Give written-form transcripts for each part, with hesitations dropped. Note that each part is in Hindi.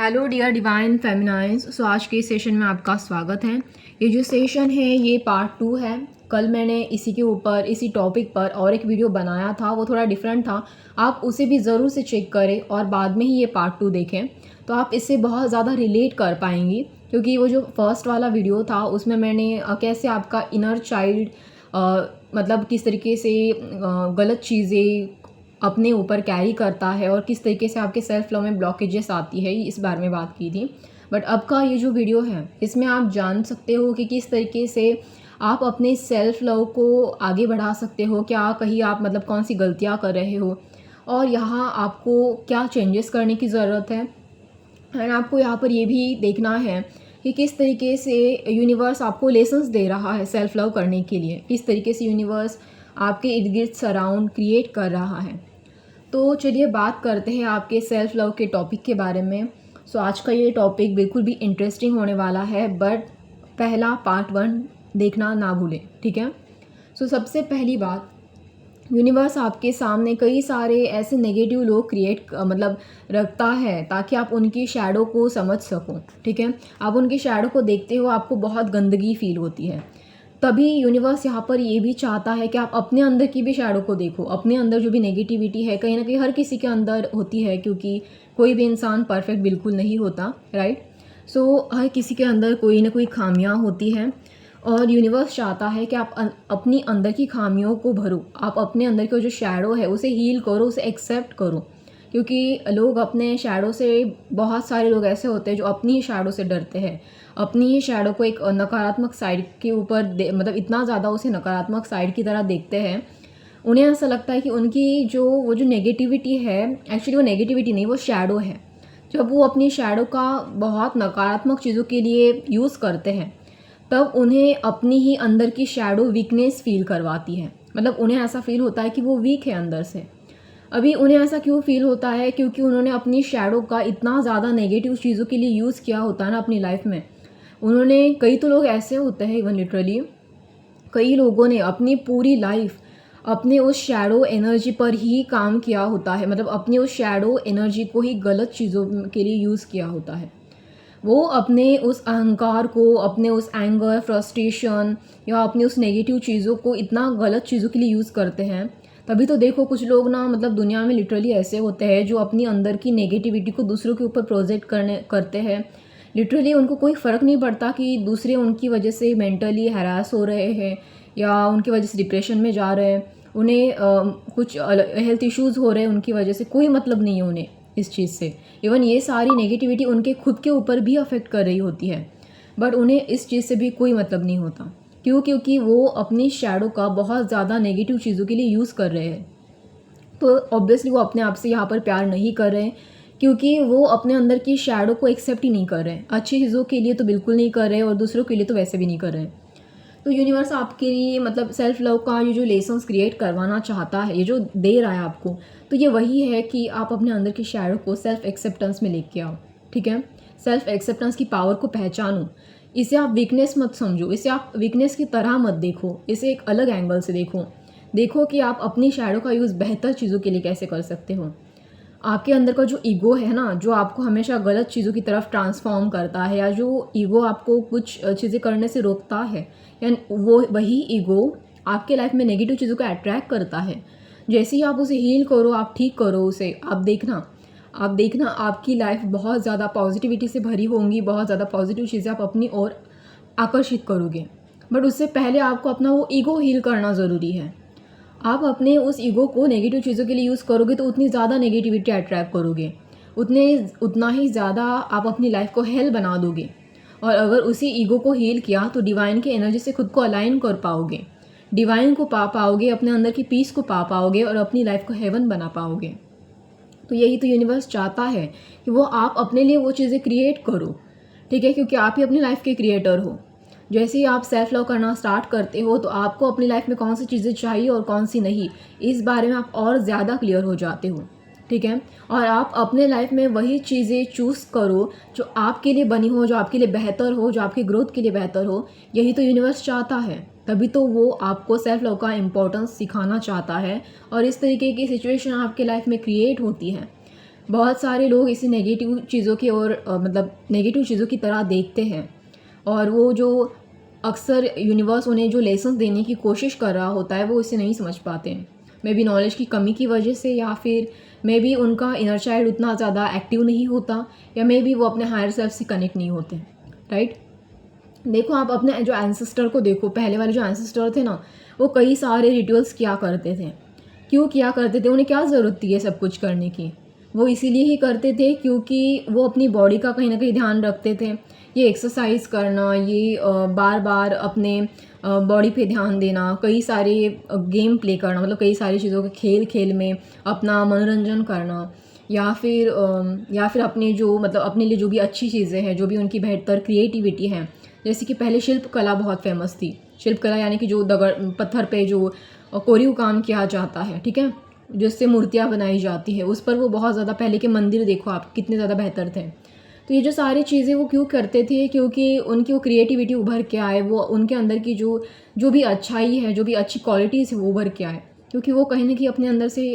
Hello dear divine feminines. So आज के सेशन में आपका स्वागत है। ये जो सेशन है ये पार्ट 2 है। कल मैंने इसी के ऊपर इसी टॉपिक पर और एक वीडियो बनाया था, वो थोड़ा डिफरेंट था। आप उसे भी ज़रूर से चेक करें और बाद में ही ये पार्ट 2 देखें, तो आप इससे बहुत ज़्यादा रिलेट कर पाएंगी। क्योंकि वो जो फर्स्ट वाला वीडियो था उसमें मैंने कैसे आपका इनर चाइल्ड मतलब किस तरीके से गलत चीज़ें अपने ऊपर कैरी करता है और किस तरीके से आपके सेल्फ लव में ब्लॉकेजेस आती है, इस बारे में बात की थी। बट अब का ये जो वीडियो है इसमें आप जान सकते हो कि किस तरीके से आप अपने सेल्फ लव को आगे बढ़ा सकते हो। क्या कहीं आप मतलब कौन सी गलतियाँ कर रहे हो और यहाँ आपको क्या चेंजेस करने की ज़रूरत है। एंड आपको यहाँ पर ये भी देखना है कि किस तरीके से यूनिवर्स आपको लेसन्स दे रहा है सेल्फ लव करने के लिए, किस तरीके से यूनिवर्स आपके इर्द गिर्द सराउंड क्रिएट कर रहा है। तो चलिए बात करते हैं आपके सेल्फ लव के टॉपिक के बारे में। सो आज का ये टॉपिक बिल्कुल भी इंटरेस्टिंग होने वाला है, बट पहला पार्ट 1 देखना ना भूलें, ठीक है। सो सबसे पहली बात, यूनिवर्स आपके सामने कई सारे ऐसे नेगेटिव लोग मतलब रखता है ताकि आप उनकी शैडो को समझ सको, ठीक है। आप उनकी शैडो को देखते हो, आपको बहुत गंदगी फील होती है। तभी यूनिवर्स यहाँ पर ये भी चाहता है कि आप अपने अंदर की भी शैडो को देखो। अपने अंदर जो भी नेगेटिविटी है कहीं ना कहीं हर किसी के अंदर होती है, क्योंकि कोई भी इंसान परफेक्ट बिल्कुल नहीं होता, राइट। सो हर किसी के अंदर कोई ना कोई खामियां होती हैं और यूनिवर्स चाहता है कि आप अपनी अंदर की खामियों को भरो। आप अपने अंदर की जो शैडो है उसे हील करो, उसे एक्सेप्ट करो। क्योंकि लोग अपने शैडो से, बहुत सारे लोग ऐसे होते हैं जो अपनी ही शैडो से डरते हैं, अपनी ही शैडो को एक नकारात्मक साइड के ऊपर मतलब इतना ज़्यादा उसे नकारात्मक साइड की तरह देखते हैं। उन्हें ऐसा लगता है कि उनकी वो जो नेगेटिविटी है, एक्चुअली वो नेगेटिविटी नहीं, वो शैडो है। जब वो अपनी शैडो का बहुत नकारात्मक चीज़ों के लिए यूज़ करते हैं तब उन्हें अपनी ही अंदर की शैडो वीकनेस फील करवाती है। मतलब उन्हें ऐसा फील होता है कि वो वीक है अंदर से। अभी उन्हें ऐसा क्यों फील होता है? क्योंकि उन्होंने अपनी शैडो का इतना ज़्यादा नेगेटिव चीज़ों के लिए यूज़ किया होता है ना अपनी लाइफ में। उन्होंने, कई तो लोग ऐसे होते हैं इवन लिटरली, कई लोगों ने अपनी पूरी लाइफ अपने उस शैडो एनर्जी पर ही काम किया होता है। मतलब अपनी उस शैडो एनर्जी को ही गलत चीज़ों के लिए यूज़ किया होता है। वो अपने उस अहंकार को, अपने उस एंगर, फ्रस्ट्रेशन या अपनी उस नेगेटिव चीज़ों को इतना गलत चीज़ों के लिए यूज़ करते हैं। तभी तो देखो कुछ लोग ना, मतलब दुनिया में लिटरली ऐसे होते हैं जो अपनी अंदर की नेगेटिविटी को दूसरों के ऊपर प्रोजेक्ट करते हैं। लिटरली उनको कोई फ़र्क नहीं पड़ता कि दूसरे उनकी वजह से मेंटली हैरास हो रहे हैं या उनकी वजह से डिप्रेशन में जा रहे हैं, उन्हें कुछ हेल्थ इश्यूज़ हो रहे हैं उनकी वजह से, कोई मतलब नहीं है उन्हें इस चीज़ से। इवन ये सारी नेगेटिविटी उनके खुद के ऊपर भी अफेक्ट कर रही होती है, बट उन्हें इस चीज़ से भी कोई मतलब नहीं होता। क्यों? क्योंकि वो अपनी शैडो का बहुत ज़्यादा नेगेटिव चीज़ों के लिए यूज़ कर रहे हैं। तो ऑब्वियसली वो अपने आप से यहाँ पर प्यार नहीं कर रहे हैं, क्योंकि वो अपने अंदर की शैडो को एक्सेप्ट ही नहीं कर रहे हैं। अच्छी चीज़ों के लिए तो बिल्कुल नहीं कर रहे हैं और दूसरों के लिए तो वैसे भी नहीं कर रहे हैं। तो यूनिवर्स आपके लिए मतलब सेल्फ लव का ये जो लेसन्स क्रिएट करवाना चाहता है, ये जो दे रहा है आपको, तो ये वही है कि आप अपने अंदर की शैडो को सेल्फ एक्सेप्टेंस में लेके आओ, ठीक है। सेल्फ एक्सेप्टेंस की पावर को पहचानो। इसे आप वीकनेस मत समझो, इसे आप वीकनेस की तरह मत देखो, इसे एक अलग एंगल से देखो। देखो कि आप अपनी शैडो का यूज़ बेहतर चीज़ों के लिए कैसे कर सकते हो। आपके अंदर का जो ईगो है ना, जो आपको हमेशा गलत चीज़ों की तरफ ट्रांसफॉर्म करता है, या जो ईगो आपको कुछ चीज़ें करने से रोकता है, या वो वही ईगो आपके लाइफ में नेगेटिव चीज़ों को अट्रैक्ट करता है। जैसे ही आप उसे हील करो, आप ठीक करो उसे, आप देखना आपकी लाइफ बहुत ज़्यादा पॉजिटिविटी से भरी होंगी, बहुत ज़्यादा पॉजिटिव चीज़ें आप अपनी ओर आकर्षित करोगे। बट उससे पहले आपको अपना वो ईगो हील करना ज़रूरी है। आप अपने उस ईगो को नेगेटिव चीज़ों के लिए यूज़ करोगे तो उतनी ज़्यादा नेगेटिविटी अट्रैक्ट करोगे, उतना ही ज़्यादा आप अपनी लाइफ को हेल बना दोगे। और अगर उसी ईगो को हील किया तो डिवाइन की एनर्जी से खुद को अलाइन कर पाओगे, डिवाइन को पा पाओगे, अपने अंदर की पीस को पा पाओगे और अपनी लाइफ को हेवन बना पाओगे। तो यही तो यूनिवर्स चाहता है कि वो आप अपने लिए वो चीज़ें क्रिएट करो, ठीक है, क्योंकि आप ही अपनी लाइफ के क्रिएटर हो। जैसे ही आप सेल्फ लव करना स्टार्ट करते हो तो आपको अपनी लाइफ में कौन सी चीज़ें चाहिए और कौन सी नहीं, इस बारे में आप और ज़्यादा क्लियर हो जाते हो, ठीक है। और आप अपने लाइफ में वही चीज़ें चूज़ करो जो आपके लिए बनी हो, जो आपके लिए बेहतर हो, जो आपकी ग्रोथ के लिए बेहतर हो। यही तो यूनिवर्स चाहता है, तभी तो वो आपको सेल्फ लव का इम्पोर्टेंस सिखाना चाहता है और इस तरीके की सिचुएशन आपके लाइफ में क्रिएट होती है। बहुत सारे लोग इसे नेगेटिव चीज़ों की ओर मतलब नेगेटिव चीज़ों की तरह देखते हैं, और वो जो अक्सर यूनिवर्स उन्हें जो लेसन्स देने की कोशिश कर रहा होता है वो इसे नहीं समझ पाते हैं। मे बी नॉलेज की कमी की वजह से, या फिर मे बी उनका इनर चाइल्ड उतना ज़्यादा एक्टिव नहीं होता, या मे बी वो अपने हायर सेल्फ से कनेक्ट नहीं होते, राइट। देखो आप अपने जो एंसेस्टर को देखो, पहले वाले जो एंसेस्टर थे ना, वो कई सारे रिचुअल्स किया करते थे। क्यों किया करते थे? उन्हें क्या ज़रूरत थी ये सब कुछ करने की? वो इसीलिए ही करते थे क्योंकि वो अपनी बॉडी का कहीं ना कहीं ध्यान रखते थे। ये एक्सरसाइज करना, ये बार बार अपने बॉडी पे ध्यान देना, कई सारे गेम प्ले करना, मतलब कई सारी चीज़ों के खेल खेल में अपना मनोरंजन करना, या फिर अपने जो मतलब अपने लिए जो भी अच्छी चीज़ें हैं, जो भी उनकी बेहतर क्रिएटिविटी है। जैसे कि पहले शिल्प कला बहुत फेमस थी। शिल्प कला यानी कि जो दगड़ पत्थर पे जो कोरीव काम किया जाता है, ठीक है, जिससे मूर्तियाँ बनाई जाती है, उस पर वो बहुत ज़्यादा, पहले के मंदिर देखो आप कितने ज़्यादा बेहतर थे। तो ये जो सारी चीज़ें वो क्यों करते थे? क्योंकि उनकी वो क्रिएटिविटी उभर के आए, वो उनके अंदर की जो जो भी अच्छाई है, जो भी अच्छी क्वालिटीज़ है वो उभर के आए, क्योंकि वो कहीं ना कहीं अपने अंदर से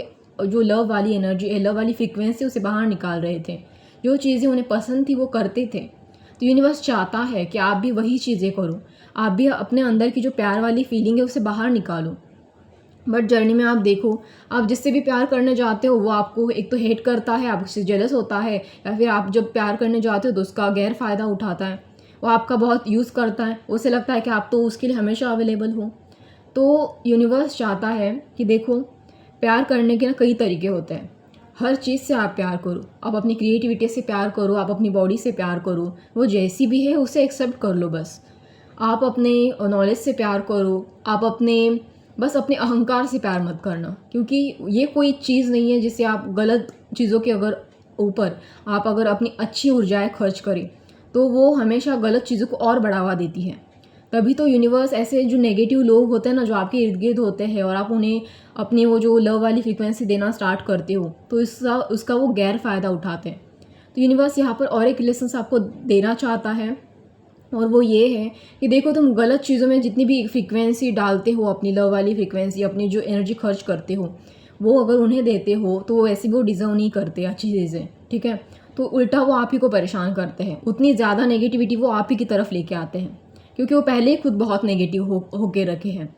जो लव वाली एनर्जी है, लव वाली फ्रिक्वेंसी उसे बाहर निकाल रहे थे। जो चीज़ें उन्हें पसंद थी वो करते थे। तो यूनिवर्स चाहता है कि आप भी वही चीज़ें करो, आप भी अपने अंदर की जो प्यार वाली फीलिंग है उसे बाहर निकालो। बट जर्नी में आप देखो, आप जिससे भी प्यार करने जाते हो वो आपको एक तो हेट करता है, आपसे जेलस होता है, या फिर आप जब प्यार करने जाते हो तो उसका गैर फ़ायदा उठाता है, वो आपका बहुत यूज़ करता है, उसे लगता है कि आप तो उसके लिए हमेशा अवेलेबल हो। तो यूनिवर्स चाहता है कि देखो, प्यार करने के ना कई तरीके होते हैं। हर चीज़ से आप प्यार करो, आप अपनी क्रिएटिविटी से प्यार करो, आप अपनी बॉडी से प्यार करो, वो जैसी भी है उसे एक्सेप्ट कर लो बस। आप अपने नॉलेज से प्यार करो, आप बस अपने अहंकार से प्यार मत करना, क्योंकि ये कोई चीज़ नहीं है जिसे आप गलत चीज़ों के ऊपर आप अगर अपनी अच्छी ऊर्जाएं खर्च करें तो वो हमेशा गलत चीज़ों को और बढ़ावा देती है। तभी तो यूनिवर्स ऐसे जो नेगेटिव लोग होते हैं ना, जो आपके इर्द गिर्द होते हैं, और आप उन्हें अपनी वो जो लव वाली फ्रिक्वेंसी देना स्टार्ट करते हो तो उसका वो गैर फ़ायदा उठाते हैं। तो यूनिवर्स यहाँ पर और एक लेसन आपको देना चाहता है, और वो ये है कि देखो, तुम गलत चीज़ों में जितनी भी फ्रिक्वेंसी डालते हो, अपनी लव वाली फ्रिक्वेंसी, अपनी जो एनर्जी खर्च करते हो, वो अगर उन्हें देते हो तो वैसे भी वो डिज़र्व नहीं करते अच्छी चीज़ें, ठीक है। तो उल्टा वो आप ही को परेशान करते हैं, उतनी ज़्यादा नेगेटिविटी वो आप ही की तरफ लेके आते हैं, क्योंकि वो पहले ही खुद बहुत नेगेटिव होके रखे हैं।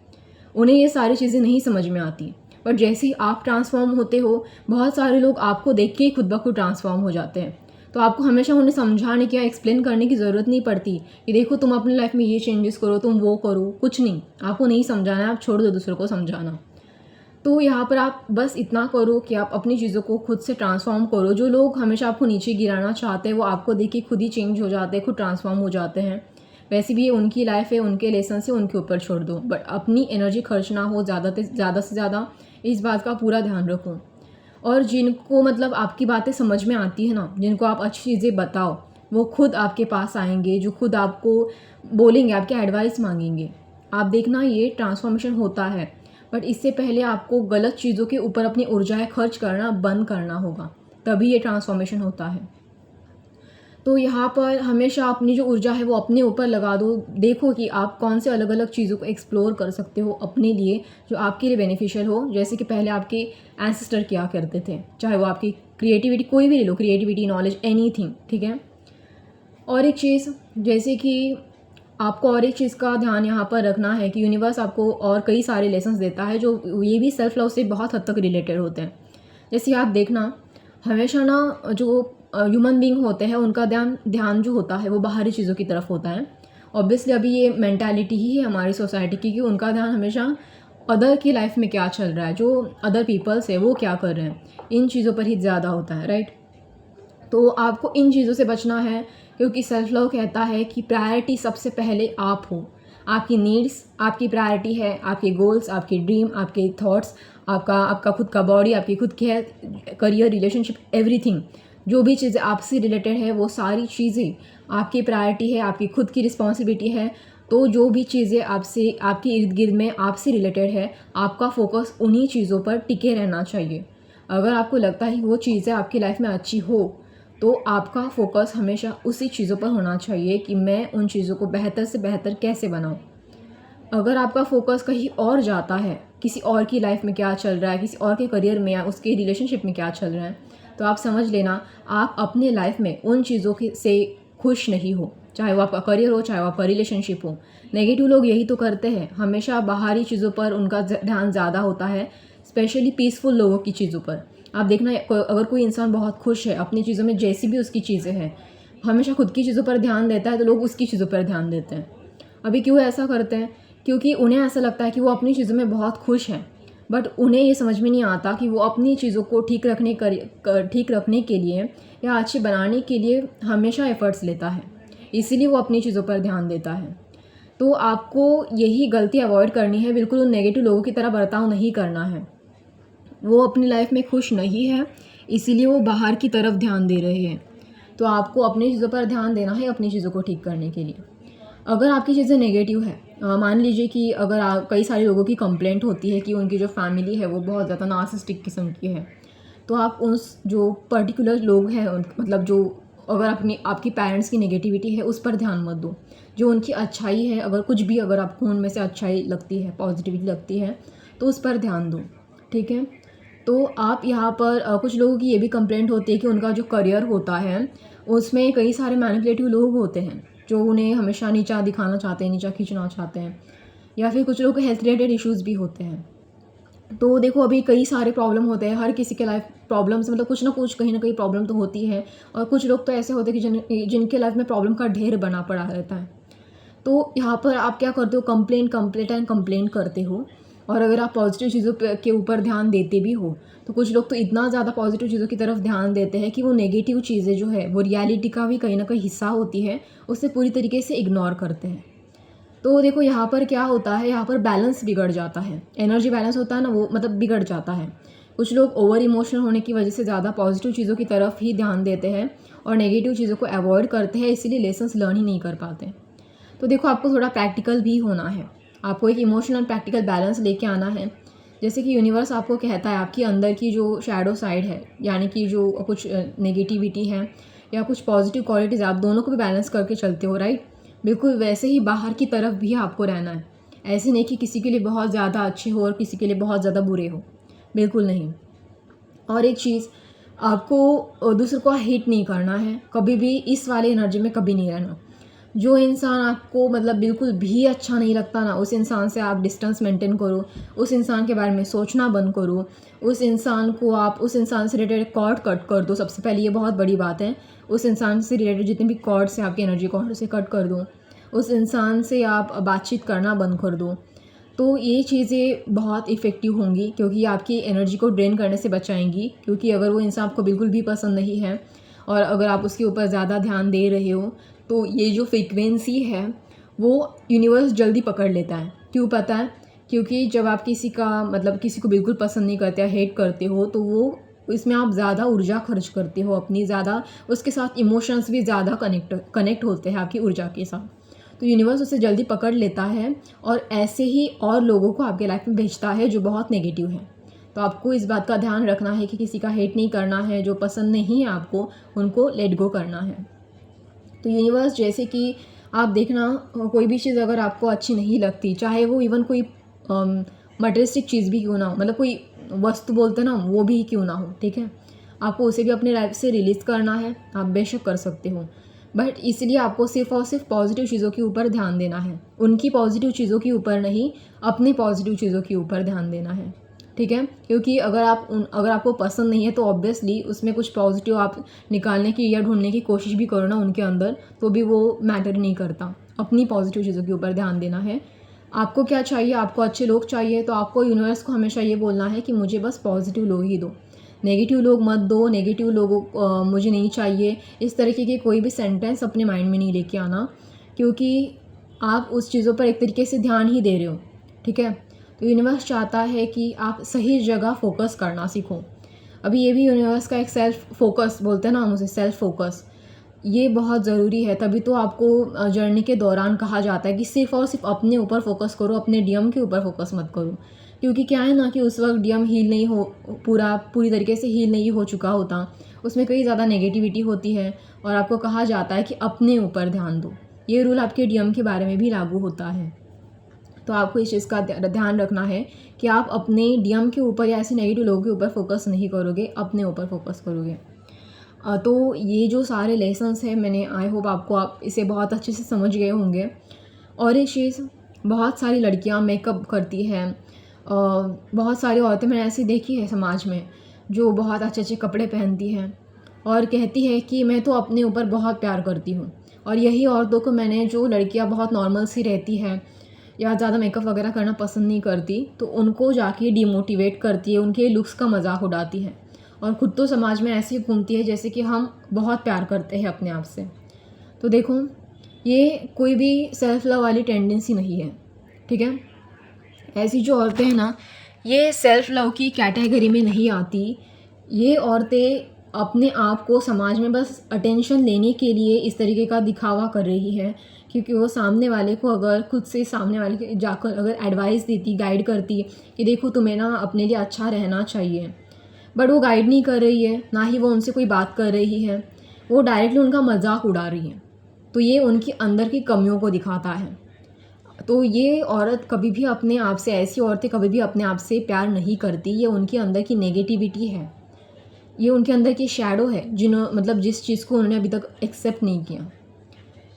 उन्हें ये सारी चीज़ें नहीं समझ में आती। बट जैसे ही आप ट्रांसफॉर्म होते हो, बहुत सारे लोग आपको देख के ही खुद ब खुद ट्रांसफॉर्म हो जाते हैं। तो आपको हमेशा उन्हें समझाने की या एक्सप्लेन करने की ज़रूरत नहीं पड़ती कि देखो, तुम अपनी लाइफ में ये चेंजेस करो, तुम वो करो, कुछ नहीं, आपको नहीं समझाना है, आप छोड़ दो दूसरों को समझाना। तो यहाँ पर आप बस इतना करो कि आप अपनी चीज़ों को खुद से ट्रांसफॉर्म करो। जो लोग हमेशा आपको नीचे गिराना चाहते हैं वो आपको देख के खुद ही चेंज हो जाते हैं, खुद ट्रांसफॉर्म हो जाते हैं। वैसे भी ये उनकी लाइफ है, उनके लेसन से उनके ऊपर छोड़ दो, बट अपनी एनर्जी खर्च ना हो ज़्यादा से ज़्यादा, इस बात का पूरा ध्यान रखो। और जिनको मतलब आपकी बातें समझ में आती है ना, जिनको आप अच्छी चीज़ें बताओ, वो खुद आपके पास आएंगे, जो खुद आपको बोलेंगे, आपके एडवाइस मांगेंगे। आप देखना, ये ट्रांसफॉर्मेशन होता है, बट इससे पहले आपको गलत चीज़ों के ऊपर अपनी ऊर्जाएं खर्च करना बंद करना होगा, तभी ये ट्रांसफॉर्मेशन होता है। तो यहाँ पर हमेशा अपनी जो ऊर्जा है वो अपने ऊपर लगा दो। देखो कि आप कौन से अलग अलग चीज़ों को एक्सप्लोर कर सकते हो अपने लिए, जो आपके लिए बेनिफिशियल हो। जैसे कि पहले आपके एंसेस्टर किया करते थे, चाहे वो आपकी क्रिएटिविटी कोई भी ले लो, क्रिएटिविटी, नॉलेज, एनीथिंग, ठीक है। और एक चीज़, जैसे कि आपको और एक चीज़ का ध्यान यहाँ पर रखना है कि यूनिवर्स आपको और कई सारे लेसन्स देता है जो ये भी सेल्फ लव से बहुत हद तक रिलेटेड होते हैं। जैसे आप देखना, हमेशा ना जो ह्यूमन बीइंग होते हैं उनका ध्यान जो होता है वो बाहरी चीज़ों की तरफ होता है। ऑब्वियसली अभी ये मेंटालिटी ही है हमारी सोसाइटी की कि उनका ध्यान हमेशा अदर की लाइफ में क्या चल रहा है, जो अदर पीपल्स है वो क्या कर रहे हैं, इन चीज़ों पर ही ज़्यादा होता है, राइट। तो आपको इन चीज़ों से बचना है, क्योंकि सेल्फ लव कहता है कि प्रायोरिटी सबसे पहले आप हो। आपकी नीड्स आपकी प्रायोरिटी है, आपके गोल्स, आपके ड्रीम, आपके थॉट्स, आपका खुद का बॉडी, आपकी खुद की हेल्थ, करियर, रिलेशनशिप, एवरीथिंग, जो भी चीज़ें आपसे रिलेटेड है वो सारी चीज़ें आपकी प्रायोरिटी है, आपकी खुद की रिस्पॉन्सिबिलिटी है। तो जो भी चीज़ें आपसे, आपके इर्द गिर्द में आपसे रिलेटेड है, आपका फोकस उन्हीं चीज़ों पर टिके रहना चाहिए। अगर आपको लगता है वो चीज़ें आपकी लाइफ में अच्छी हो, तो आपका फोकस हमेशा उसी चीज़ों पर होना चाहिए कि मैं उन चीज़ों को बेहतर से बेहतर कैसे बनाऊँ। अगर आपका फोकस कहीं और जाता है, किसी और की लाइफ में क्या चल रहा है, किसी और के करियर में या उसके रिलेशनशिप में क्या चल रहा है, तो आप समझ लेना आप अपने लाइफ में उन चीज़ों से खुश नहीं हो, चाहे वो आपका करियर हो, चाहे वो आपका रिलेशनशिप हो। नेगेटिव लोग यही तो करते हैं, हमेशा बाहरी चीज़ों पर उनका ध्यान ज़्यादा होता है, स्पेशली पीसफुल लोगों की चीज़ों पर। आप देखना अगर कोई इंसान बहुत खुश है अपनी चीज़ों में, जैसी भी उसकी चीज़ें हैं, हमेशा खुद की चीज़ों पर ध्यान देता है, तो लोग उसकी चीज़ों पर ध्यान देते हैं। अभी क्यों ऐसा करते हैं? क्योंकि उन्हें ऐसा लगता है कि वो अपनी चीज़ों में बहुत खुश हैं, बट उन्हें ये समझ में नहीं आता कि वो अपनी चीज़ों को ठीक रखने के लिए या अच्छी बनाने के लिए हमेशा एफ़र्ट्स लेता है, इसीलिए वो अपनी चीज़ों पर ध्यान देता है। तो आपको यही गलती अवॉइड करनी है, बिल्कुल उन नेगेटिव लोगों की तरह बर्ताव नहीं करना है। वो अपनी लाइफ में खुश नहीं है, इसीलिए वो बाहर की तरफ ध्यान दे रहे हैं। तो आपको अपनी चीज़ों पर ध्यान देना है, अपनी चीज़ों को ठीक करने के लिए। अगर आपकी चीज़ें नेगेटिव है, मान लीजिए कि अगर आप कई सारे लोगों की कंप्लेंट होती है कि उनकी जो फैमिली है वो बहुत ज़्यादा नार्सिसिस्टिक किस्म की है, तो आप उस जो पर्टिकुलर लोग हैं मतलब जो, अगर आपकी पेरेंट्स की नेगेटिविटी है उस पर ध्यान मत दो। जो उनकी अच्छाई है, अगर कुछ भी अगर आपको उनमें से अच्छाई लगती है, पॉजिटिविटी लगती है, तो उस पर ध्यान दो, ठीक है। तो आप यहाँ पर कुछ लोगों की ये भी कंप्लेंट होती है कि उनका जो करियर होता है उसमें कई सारे मैनिपुलेटिव लोग होते हैं जो उन्हें हमेशा नीचा दिखाना चाहते हैं, नीचा खींचना चाहते हैं, या फिर कुछ लोग को हेल्थ रिलेटेड इश्यूज़ भी होते हैं। तो देखो अभी कई सारे प्रॉब्लम होते हैं, हर किसी के लाइफ प्रॉब्लम्स मतलब कुछ ना कुछ कहीं ना कहीं प्रॉब्लम तो होती है, और कुछ लोग तो ऐसे होते हैं कि जिनके लाइफ में प्रॉब्लम का ढेर बना पड़ा रहता है। तो यहाँ पर आप क्या करते हो, कंप्लेंट करते हो। और अगर आप पॉजिटिव चीज़ों के ऊपर ध्यान देते भी हो, तो कुछ लोग तो इतना ज़्यादा पॉजिटिव चीज़ों की तरफ ध्यान देते हैं कि वो नेगेटिव चीज़ें जो है वो रियलिटी का भी कहीं ना कहीं हिस्सा होती है, उससे पूरी तरीके से इग्नोर करते हैं। तो देखो यहाँ पर क्या होता है, यहाँ पर बैलेंस बिगड़ जाता है, एनर्जी बैलेंस होता है ना, वो मतलब बिगड़ जाता है। कुछ लोग ओवर इमोशनल होने की वजह से ज़्यादा पॉजिटिव चीज़ों की तरफ ही ध्यान देते हैं और नेगेटिव चीज़ों को अवॉइड करते हैं, इसीलिए लेसन्स लर्न ही नहीं कर पाते। तो देखो आपको थोड़ा प्रैक्टिकल भी होना है, आपको एक इमोशनल प्रैक्टिकल बैलेंस लेके आना है। जैसे कि यूनिवर्स आपको कहता है आपकी अंदर की जो शैडो साइड है, यानी कि जो कुछ नेगेटिविटी है या कुछ पॉजिटिव क्वालिटीज़, आप दोनों को भी बैलेंस करके चलते हो, राइट। बिल्कुल वैसे ही बाहर की तरफ भी आपको रहना है। ऐसे नहीं कि किसी के लिए बहुत ज़्यादा अच्छे हो और किसी के लिए बहुत ज़्यादा बुरे हो, बिल्कुल नहीं। और एक चीज़, आपको दूसरों को हेट नहीं करना है, कभी भी इस वाले एनर्जी में कभी नहीं रहना। जो इंसान आपको मतलब बिल्कुल भी अच्छा नहीं लगता ना, उस इंसान से आप डिस्टेंस मेंटेन करो, उस इंसान के बारे में सोचना बंद करो, उस इंसान से रिलेटेड कॉर्ड कट कर दो। सबसे पहले ये बहुत बड़ी बात है, उस इंसान से रिलेटेड जितने भी कॉर्ड्स हैं, आपकी एनर्जी कॉर्ड से कट कर दो, उस इंसान से आप बातचीत करना बंद कर दो। तो ये चीज़ें बहुत इफ़ेक्टिव होंगी, क्योंकि आपकी एनर्जी को ड्रेन करने से बचाएंगी। क्योंकि अगर वो इंसान आपको बिल्कुल भी पसंद नहीं है और अगर आप उसके ऊपर ज़्यादा ध्यान दे रहे हो, तो ये जो फ्रीक्वेंसी है वो यूनिवर्स जल्दी पकड़ लेता है। क्यों पता है? क्योंकि जब आप किसी को बिल्कुल पसंद नहीं करते या हेट करते हो, तो वो इसमें आप ज़्यादा ऊर्जा खर्च करते हो अपनी, ज़्यादा उसके साथ इमोशंस भी ज़्यादा कनेक्ट होते हैं आपकी ऊर्जा के साथ। तो यूनिवर्स उसे जल्दी पकड़ लेता है और ऐसे ही और लोगों को आपके लाइफ में भेजता है जो बहुत नेगेटिव है। तो आपको इस बात का ध्यान रखना है कि किसी का हेट नहीं करना है, जो पसंद नहीं है आपको उनको लेट गो करना है। तो यूनिवर्स, जैसे कि आप देखना, कोई भी चीज़ अगर आपको अच्छी नहीं लगती, चाहे वो इवन कोई मटेरियलिस्टिक चीज़ भी क्यों ना हो, मतलब कोई वस्तु बोलते ना, वो भी क्यों ना हो, ठीक है, आपको उसे भी अपनी लाइफ से रिलीज़ करना है। आप बेशक कर सकते हो, बट इसलिए आपको सिर्फ और सिर्फ पॉजिटिव चीज़ों के ऊपर ध्यान देना है, उनकी पॉजिटिव चीज़ों के ऊपर नहीं, अपनी पॉजिटिव चीज़ों के ऊपर ध्यान देना है, ठीक है। क्योंकि अगर आपको पसंद नहीं है, तो ऑब्वियसली उसमें कुछ पॉजिटिव आप निकालने की या ढूंढने की कोशिश भी करो ना उनके अंदर, तो भी वो मैटर नहीं करता। अपनी पॉजिटिव चीज़ों के ऊपर ध्यान देना है। आपको क्या चाहिए? आपको अच्छे लोग चाहिए, तो आपको यूनिवर्स को हमेशा ये बोलना है कि मुझे बस पॉजिटिव लोग ही दो, नेगेटिव लोग मत दो, नेगेटिव लोगों मुझे नहीं चाहिए। इस तरीके के कोई भी सेंटेंस अपने माइंड में नहीं लेके आना, क्योंकि आप उस चीज़ों पर एक तरीके से ध्यान ही दे रहे हो, ठीक है। तो यूनिवर्स चाहता है कि आप सही जगह फोकस करना सीखो। अभी ये भी यूनिवर्स का एक सेल्फ फोकस बोलते हैं ना हम उसे, सेल्फ फोकस, ये बहुत ज़रूरी है। तभी तो आपको जर्नी के दौरान कहा जाता है कि सिर्फ़ और सिर्फ अपने ऊपर फोकस करो, अपने डीएम के ऊपर फोकस मत करो। क्योंकि क्या है ना कि उस वक्त डीएम हील नहीं हो, पूरी तरीके से हील नहीं हो चुका होता, उसमें कई ज़्यादा नेगेटिविटी होती है और आपको कहा जाता है कि अपने ऊपर ध्यान दो। ये रूल आपके डीएम के बारे में भी लागू होता है। तो आपको इस चीज़ का ध्यान रखना है कि आप अपने डीएम के ऊपर या ऐसे नेगेटिव लोगों के ऊपर फोकस नहीं करोगे, अपने ऊपर फोकस करोगे। तो ये जो सारे लेसन्स हैं मैंने आई होप आप इसे बहुत अच्छे से समझ गए होंगे। और एक चीज़, बहुत सारी लड़कियां मेकअप करती हैं, बहुत सारी औरतें मैंने ऐसी देखी है समाज में जो बहुत अच्छे अच्छे कपड़े पहनती हैं और कहती है कि मैं तो अपने ऊपर बहुत प्यार करती हूँ। और यही औरतों को मैंने, जो लड़कियां बहुत नॉर्मल सी रहती हैं या ज़्यादा मेकअप वगैरह करना पसंद नहीं करती, तो उनको जाके डिमोटिवेट करती है, उनके लुक्स का मजाक उड़ाती है और ख़ुद तो समाज में ऐसे ही घूमती है जैसे कि हम बहुत प्यार करते हैं अपने आप से। तो देखो, ये कोई भी सेल्फ़ लव वाली टेंडेंसी नहीं है, ठीक है। ऐसी जो औरतें हैं ना, ये सेल्फ़ लव की कैटेगरी में नहीं आती। ये औरतें अपने आप को समाज में बस अटेंशन लेने के लिए इस तरीके का दिखावा कर रही है, क्योंकि वो सामने वाले को, अगर खुद से सामने वाले के जाकर अगर एडवाइस देती, गाइड करती कि देखो तुम्हें ना अपने लिए अच्छा रहना चाहिए, बट वो गाइड नहीं कर रही है, ना ही वो उनसे कोई बात कर रही है, वो डायरेक्टली उनका मजाक उड़ा रही है, तो ये उनकी अंदर की कमियों को दिखाता है। तो ये औरत कभी भी अपने आप से, ऐसी औरतें कभी भी अपने आप से प्यार नहीं करती। ये उनके अंदर की नेगेटिविटी है, ये उनके अंदर की शैडो है, जिस चीज़ को उन्होंने अभी तक एक्सेप्ट नहीं किया।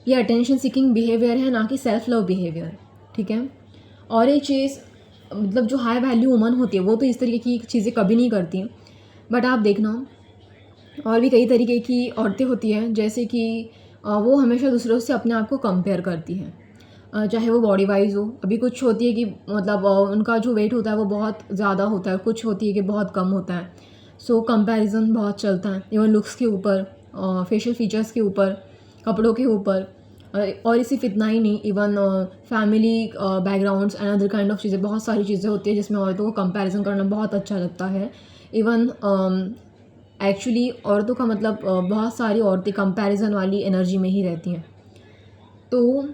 ये अटेंशन सीकिंग बिहेवियर है, ना कि सेल्फ लव बिहेवियर, ठीक है। और एक चीज़, जो हाई वैल्यू वुमन होती है वो तो इस तरीके की चीज़ें कभी नहीं करती, बट आप देखना और भी कई तरीके की औरतें होती हैं, जैसे कि वो हमेशा दूसरों से अपने आप को कंपेयर करती हैं, चाहे वो बॉडी वाइज हो। अभी कुछ होती है कि उनका जो वेट होता है वो बहुत ज़्यादा होता है, कुछ होती है कि बहुत कम होता है। सो कंपैरिजन बहुत चलता है, इवन लुक्स के ऊपर, फेशियल फीचर्स के ऊपर, कपड़ों के ऊपर, और सिर्फ इतना ही नहीं, even family backgrounds and other kind of चीज़ें, बहुत सारी चीज़ें होती है जिसमें औरतों को कंपैरिजन करना बहुत अच्छा लगता है। इवन एक्चुअली औरतों का बहुत सारी औरतें कंपैरिजन वाली एनर्जी में ही रहती हैं। तो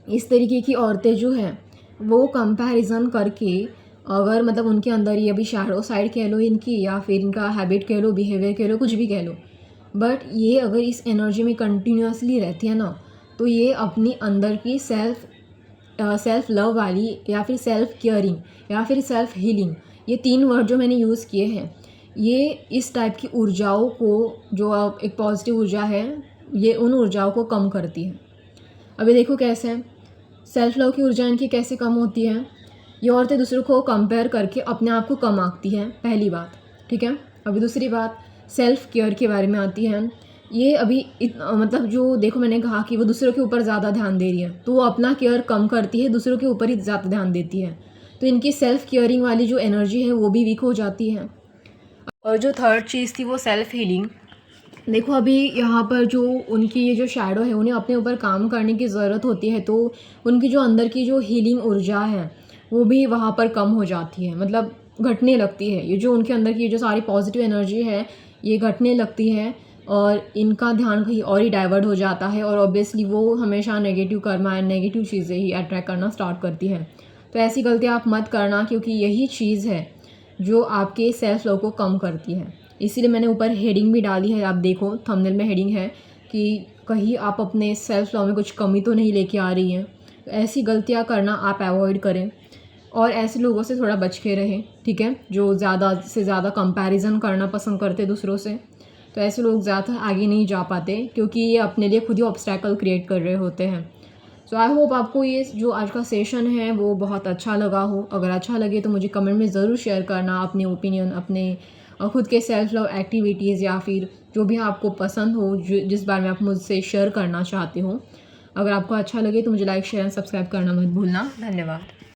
इस तरीके की औरतें जो हैं वो कंपैरिजन करके, अगर उनके अंदर ये अभी शैडो साइड कह लो इनकी, या फिर इनका हैबिट कह लो, बिहेवियर कह लो, कुछ भी कह लो, बट ये अगर इस एनर्जी में कंटिन्यूसली रहती है ना, तो ये अपनी अंदर की सेल्फ लव वाली, या फिर सेल्फ केयरिंग, या फिर सेल्फ हीलिंग, ये 3 वर्ड जो मैंने यूज़ किए हैं, ये इस टाइप की ऊर्जाओं को, जो एक पॉजिटिव ऊर्जा है, ये उन ऊर्जाओं को कम करती है। अभी देखो कैसे है, सेल्फ लव की ऊर्जा इनकी कैसे कम होती है। ये औरतें दूसरों को कंपेयर करके अपने आप को कम आंकती हैं, पहली बात, ठीक है। अभी दूसरी बात सेल्फ केयर के बारे में आती है। ये अभी जो देखो, मैंने कहा कि वो दूसरों के ऊपर ज़्यादा ध्यान दे रही है, तो वो अपना केयर कम करती है, दूसरों के ऊपर ही ज़्यादा ध्यान देती है, तो इनकी सेल्फ केयरिंग वाली जो एनर्जी है वो भी वीक हो जाती है। और जो थर्ड चीज़ थी वो सेल्फ हीलिंग। देखो, अभी यहाँ पर जो उनकी ये जो शैडो है, उन्हें अपने ऊपर काम करने की ज़रूरत होती है, तो उनकी जो अंदर की जो हीलिंग ऊर्जा है वो भी वहाँ पर कम हो जाती है, घटने लगती है। ये जो उनके अंदर की जो सारी पॉजिटिव एनर्जी है ये घटने लगती है, और इनका ध्यान कहीं और ही डाइवर्ट हो जाता है, और ऑब्वियसली वो हमेशा नेगेटिव कर्मा एंड नेगेटिव चीज़ें ही अट्रैक्ट करना स्टार्ट करती हैं। तो ऐसी गलती आप मत करना, क्योंकि यही चीज़ है जो आपके सेल्फ लव को कम करती है। इसीलिए मैंने ऊपर हेडिंग भी डाली है, आप देखो थंबनेल में हेडिंग है कि कहीं आप अपने सेल्फ लव में कुछ कमी तो नहीं लेके आ रही हैं। तो ऐसी गलतियाँ करना आप अवॉइड करें, और ऐसे लोगों से थोड़ा बच के रहें, ठीक है, जो ज़्यादा से ज़्यादा कंपैरिजन करना पसंद करते दूसरों से। तो ऐसे लोग ज़्यादा आगे नहीं जा पाते, क्योंकि ये अपने लिए खुद ही ऑब्स्टैकल क्रिएट कर रहे होते हैं। सो आई होप आपको ये जो आज का सेशन है वो बहुत अच्छा लगा हो। अगर अच्छा लगे तो मुझे कमेंट में ज़रूर शेयर करना अपने ओपिनियन, अपने खुद के सेल्फ लव एक्टिविटीज़, या फिर जो भी आपको पसंद हो, जिस बारे में आप मुझसे शेयर करना चाहते हो। अगर आपको अच्छा लगे तो मुझे लाइक, शेयर एंड सब्सक्राइब करना मत भूलना। धन्यवाद।